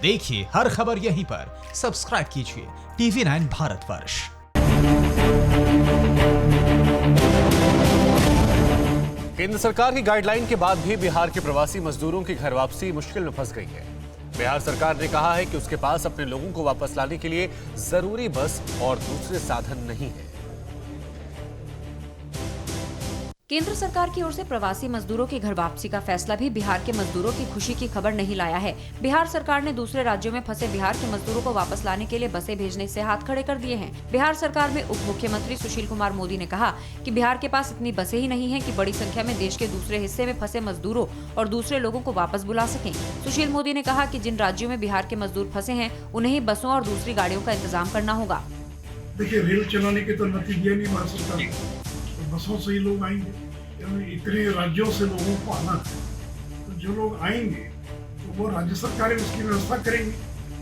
देखिए हर खबर यहीं पर। सब्सक्राइब कीजिए TV9 भारतवर्ष। केंद्र सरकार की गाइडलाइन के बाद भी बिहार के प्रवासी मजदूरों की घर वापसी मुश्किल में फंस गई है। बिहार सरकार ने कहा है कि उसके पास अपने लोगों को वापस लाने के लिए जरूरी बस और दूसरे साधन नहीं है। केंद्र सरकार की ओर से प्रवासी मजदूरों की घर वापसी का फैसला भी बिहार के मजदूरों की खुशी की खबर नहीं लाया है। बिहार सरकार ने दूसरे राज्यों में फंसे बिहार के मजदूरों को वापस लाने के लिए बसें भेजने से हाथ खड़े कर दिए हैं। बिहार सरकार में उप मुख्यमंत्री सुशील कुमार मोदी ने कहा कि बिहार के पास इतनी बसें ही नहीं है कि बड़ी संख्या में देश के दूसरे हिस्से में फंसे मजदूरों और दूसरे लोगों को वापस बुला सकें। सुशील मोदी ने कहा कि जिन राज्यों में बिहार के मजदूर फंसे हैं उन्हें ही बसों और दूसरी गाड़ियों का इंतजाम करना होगा। देखिए, रेल चलाने की तो अनुमति दिया नहीं भारत सरकार ने, तो बसों से ही लोग आएंगे। इतने राज्यों से लोगों को आना है, तो जो लोग आएंगे तो वो राज्य सरकारें उसकी व्यवस्था करेंगी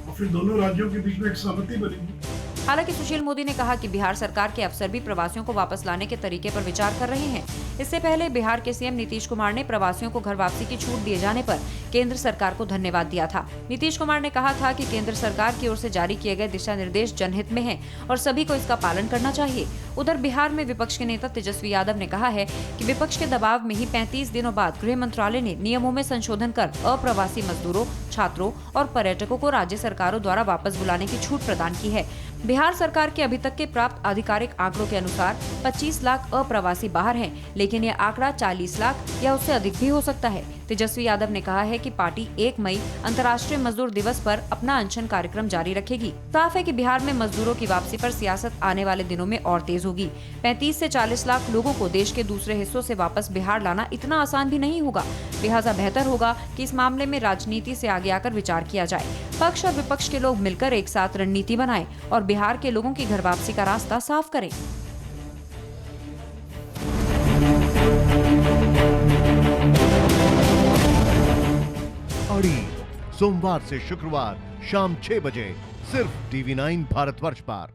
और फिर दोनों राज्यों के बीच में एक सहमति बनेगी। हालांकि सुशील मोदी ने कहा कि बिहार सरकार के अफसर भी प्रवासियों को वापस लाने के तरीके पर विचार कर रहे हैं। इससे पहले बिहार के सीएम नीतीश कुमार ने प्रवासियों को घर वापसी की छूट दिए जाने पर केंद्र सरकार को धन्यवाद दिया था। नीतीश कुमार ने कहा था कि केंद्र सरकार की ओर से जारी किए गए दिशा निर्देश जनहित में हैं और सभी को इसका पालन करना चाहिए। उधर बिहार में विपक्ष के नेता तेजस्वी यादव ने कहा है कि विपक्ष के दबाव में ही 35 दिनों बाद गृह मंत्रालय ने नियमों में संशोधन कर अप्रवासी मजदूरों, छात्रों और पर्यटकों को राज्य सरकारों द्वारा वापस बुलाने की छूट प्रदान की है। बिहार सरकार के अभी तक के प्राप्त आधिकारिक आंकड़ों के अनुसार 25 लाख अप्रवासी बाहर हैं, लेकिन यह आंकड़ा 40 लाख या उससे अधिक भी हो सकता है। तेजस्वी यादव ने कहा है कि पार्टी 1 मई अंतर्राष्ट्रीय मजदूर दिवस पर अपना अनशन कार्यक्रम जारी रखेगी। साफ है कि बिहार में मजदूरों की वापसी पर सियासत आने वाले दिनों में और तेज होगी। 35 से 40 लाख लोगों को देश के दूसरे हिस्सों से वापस बिहार लाना इतना आसान भी नहीं होगा। लिहाजा बेहतर होगा कि इस मामले में राजनीति से आगे आकर विचार किया जाए। पक्ष और विपक्ष के लोग मिलकर एक साथ रणनीति बनाएं और बिहार के लोगों की घर वापसी का रास्ता साफ करें। अड़ी सोमवार से शुक्रवार शाम 6 बजे सिर्फ TV9 भारतवर्ष पर।